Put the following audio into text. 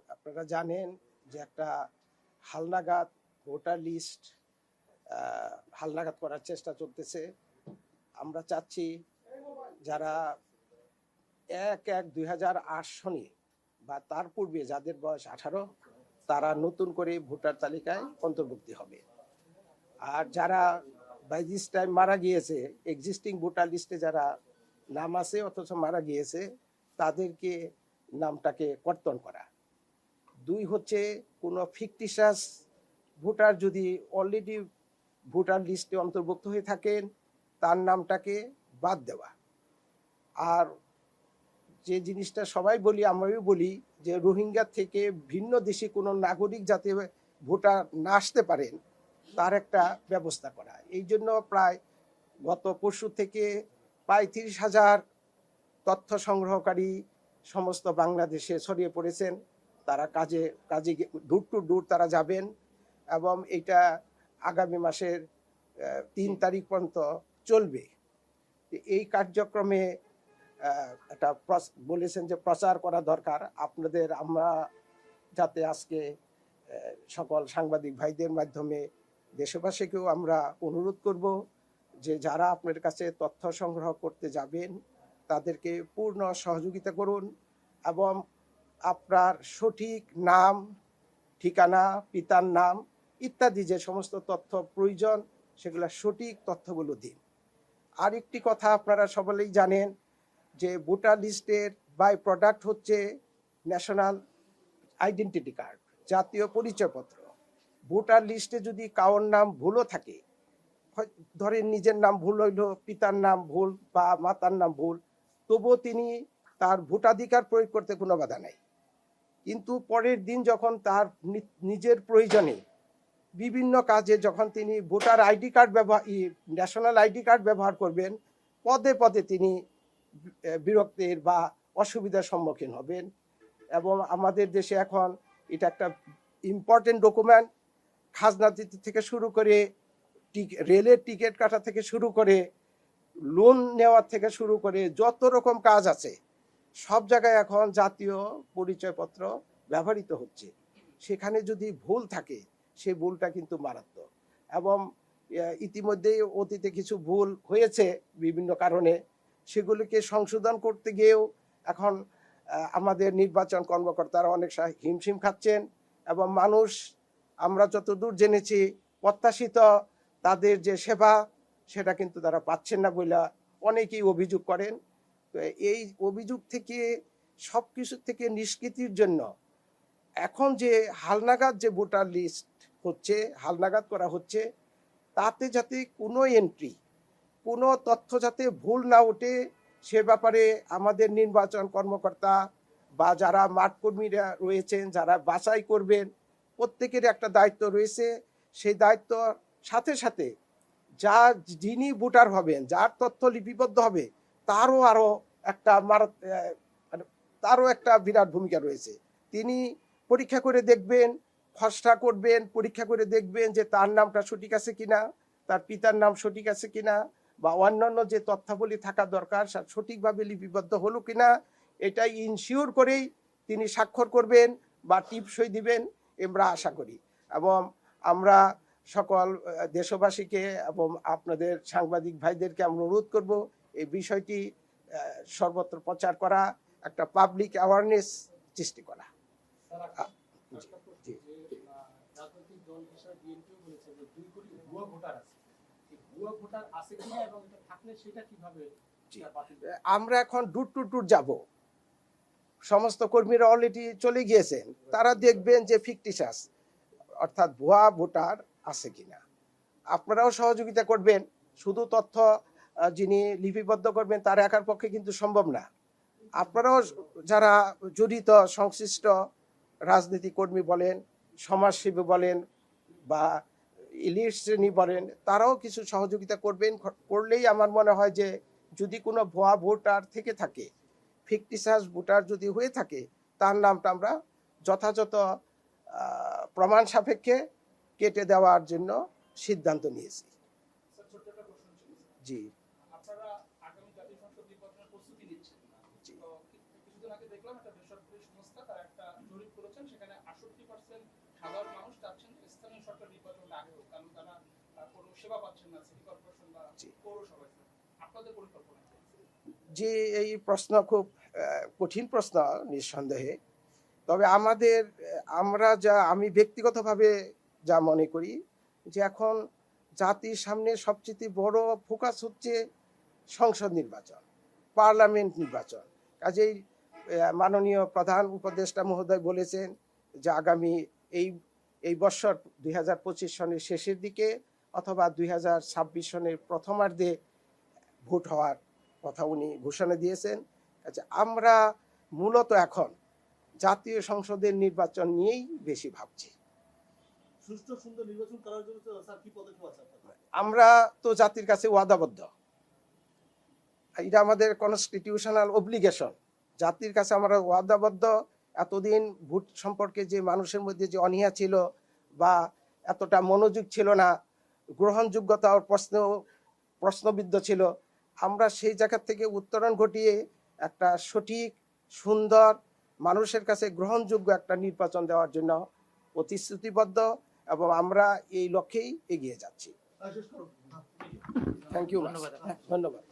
আপনারা জানেন যে একটা হালনাগাদ ভোটার লিস্ট হালনাগাদ করার চেষ্টা চলতেছে। আমরা চাচ্ছি যারা 1/1/2008 সনে বা তার পূর্বে যাদের বয়স 18 তারা নতুন করে ভোটার তালিকায় অন্তর্ভুক্তি হবে। আর যারা বাই দিস টাইম মারা গিয়েছে, এক্সিস্টিং ভোটার লিস্টে যারা নাম আছে অথচ মারা গিয়েছে, তাদেরকে নামটাকে কর্তন করা। 2 হচ্ছে কোনো ফিকটিশাস ভোটার যদি অলরেডি ভোটার লিস্টে অন্তর্ভুক্ত হয়ে থাকেন তার নামটাকে বাদ দেওয়া। আর যে জিনিসটা সবাই বলি, আমরাও বলি, যে রোহিঙ্গা থেকে ভিন্ন দেশে কোনো নাগরিক যাতে ভোটার না আসতে পারেন তার একটা ব্যবস্থা করা। এই জন্য প্রায় গত পরশু থেকে প্রায় 30,000 তথ্য সংগ্রহকারী সমস্ত বাংলাদেশে ছড়িয়ে পড়েছেন। তারা কাজে ডোর টু ডোর তারা যাবেন এবং এটা আগামী মাসের 3 তারিখ পর্যন্ত চলবে। এই কার্যক্রমে একটা বলেছেন যে প্রচার করা দরকার। আপনাদের আমরা যাতে আজকে সকল সাংবাদিক ভাইদের মাধ্যমে দেশবাসীকেও আমরা অনুরোধ করব যে যারা আপনার কাছে তথ্য সংগ্রহ করতে যাবেন তাদেরকে পূর্ণ সহযোগিতা করুন এবং আপনার সঠিক নাম, ঠিকানা, পিতার নাম ইত্যাদি যে সমস্ত তথ্য প্রয়োজন সেগুলো সঠিক তথ্যগুলো দিন। আরেকটি কথা আপনারা সকলেই জানেন যে ভোটার লিস্টের বাই প্রোডাক্ট হচ্ছে ন্যাশনাল আইডেন্টিটি কার্ড, জাতীয় পরিচয়পত্র। ভোটার লিস্টে যদি কারোর নাম ভুলও থাকে, ধরেন নিজের নাম ভুল হইল, পিতার নাম ভুল বা মাতার নাম ভুল, তবুও তিনি তার ভোটাধিকার প্রয়োগ করতে কোনো বাধা নাই। কিন্তু পরের দিন যখন তার নিজের প্রয়োজনে বিভিন্ন কাজে যখন তিনি voter ID card national ID card ব্যবহার করবেন, পদে পদে তিনি বিরক্তির বা অসুবিধার সম্মুখীন হবেন। এবং আমাদের দেশে এখন এটা একটা ইম্পর্টেন্ট ডকুমেন্ট। খাজনা দিতে থেকে শুরু করে রেলের টিকিট কাটা থেকে শুরু করে লোন নেওয়ার থেকে শুরু করে যত রকম কাজ আছে সব জায়গায় এখন জাতীয় পরিচয়পত্র ব্যবহৃত হচ্ছে। সেখানে যদি ভুল থাকে সেই ভুলটা কিন্তু মারাত্মক। এবং ইতিমধ্যেই অতীতে কিছু ভুল হয়েছে বিভিন্ন কারণে, সেগুলিকে সংশোধন করতে গিয়েও এখন আমাদের নির্বাচন কর্মকর্তারা অনেক হিমশিম খাচ্ছেন এবং মানুষ, আমরা যতদূর জেনেছি, প্রত্যাশিত তাদের যে সেবা সেটা কিন্তু তারা পাচ্ছেন না বলে অনেকেই অভিযোগ করেন। তো এই অভিযোগ থেকে সব কিছু থেকে নিষ্কৃতির জন্য এখন যে হালনাগাদ যে ভোটার লিস্ট হচ্ছে, হালনাগাদ করা হচ্ছে, তাতে যাতে কোনো এন্ট্রি, কোনো তথ্য যাতে ভুল না ওঠে সে ব্যাপারে আমাদের নির্বাচন কর্মকর্তা বা যারা মাঠকর্মীরা রয়েছেন, যারা বাছাই করবেন, প্রত্যেকের একটা দায়িত্ব রয়েছে। সেই দায়িত্ব সাথে সাথে যিনি ভোটার হবেন, যার তথ্য লিপিবদ্ধ হবে, তারও একটা বিরাট ভূমিকা রয়েছে। তিনি পরীক্ষা করে দেখবেন, খসড়া করবেন, পরীক্ষা করে দেখবেন যে তার নামটা সঠিক আছে কিনা, তার পিতার নাম সঠিক আছে কিনা, বা অন্যান্য যে তথ্যাবলী থাকা দরকার সঠিকভাবে লিপিবদ্ধ হলো কিনা, এটাই ইনশিওর করেই তিনি স্বাক্ষর করবেন বা টিপসই দিবেন আমরা আশা করি। এবং আমরা সকল দেশবাসীকে এবং আপনাদের সাংবাদিক ভাইদেরকে আমরা অনুরোধ করব এই বিষয়টি সর্বত্র প্রচার করা, একটা পাবলিক অ্যাওয়ারনেস সৃষ্টি করা। আমরা এখন ডোর টু ডোর যাব, সমস্ত কর্মীরা অলরেডি চলে গিয়েছেন, তারা দেখবেন যে ফিকটিশাস অর্থাৎ ভুয়া ভোটার আছে কিনা। আপনারাও সহযোগিতা করবেন। শুধু তথ্য যিনি লিপিবদ্ধ করবেন তার একার পক্ষে কিন্তু সম্ভব না। আপনারাও যারা জড়িত, সংশ্লিষ্ট রাজনীতি কর্মী বলেন, সমাজসেবী বলেন বা ইলিট শ্রেণী বলেন, তারাও কিছু সহযোগিতা করলেই আমার মনে হয় যে যদি কোনো ভুয়া ভোটার থেকে থাকে, ফিকটিশাস ভোটার যদি হয়ে থাকে, তার নামটা আমরা যথাযথ প্রমাণ সাপেক্ষে কেটে দেওয়ার জন্য সিদ্ধান্ত নিয়েছি। জি, আপনারা আগামী জাতীয় সংসদ নির্বাচনের প্রস্তুতি নিচ্ছেন। কিছুদিন আগে দেখলাম একটা বেসরকারি সংস্থা তার একটা জরিপ করেছেন, সেবা পাচ্ছেন না সিটি কর্পোরেশন বা জি। পৌরসভা, আপনাদের পরিকল্পনা কি? যে এই প্রশ্ন খুব কঠিন প্রশ্ন নিঃসন্দেহে। তবে আমি ব্যক্তিগতভাবে যা মনে করি যে এখন জাতির সামনে সবচেয়ে বড় ফোকাস হচ্ছে সংসদ নির্বাচন, পার্লামেন্ট নির্বাচন। কাজেই মাননীয় প্রধান উপদেষ্টা মহোদয় বলেছেন যে আগামী এই এই বছর 2025 সনের শেষের দিকে অথবা 2026 সনের প্রথমার্ধে ভোট হওয়ার কথা উনি ঘোষণা দিয়েছেন। আচ্ছা, আমরা মূলত এখন জাতীয় সংসদের নির্বাচন নিয়েই বেশি ভাবছি। সুষ্ঠু সুন্দর নির্বাচন করার জন্য স্যার কি পদক্ষেপ আছে আপনার? আমরা তো জাতির কাছে ওয়াদাবদ্ধ, এটা আমাদের কনস্টিটিউশনাল অব্লিগেশন। জাতির কাছে আমরা ওয়াদাবদ্ধ। এতদিন ভোট সম্পর্কে যে মানুষের মধ্যে যে অনীহা ছিল বা এতটা মনোযোগ ছিল না, গ্রহণযোগ্যতা প্রশ্নবিদ্ধ ছিল, আমরা সেই জায়গা থেকে উত্তরণ ঘটিয়ে একটা সঠিক, সুন্দর, মানুষের কাছে গ্রহণযোগ্য একটা নির্বাচন দেওয়ার জন্য প্রতিশ্রুতিবদ্ধ এবং আমরা এই লক্ষ্যেই এগিয়ে যাচ্ছি। শেষ করুন। থ্যাংক ইউ, ধন্যবাদ।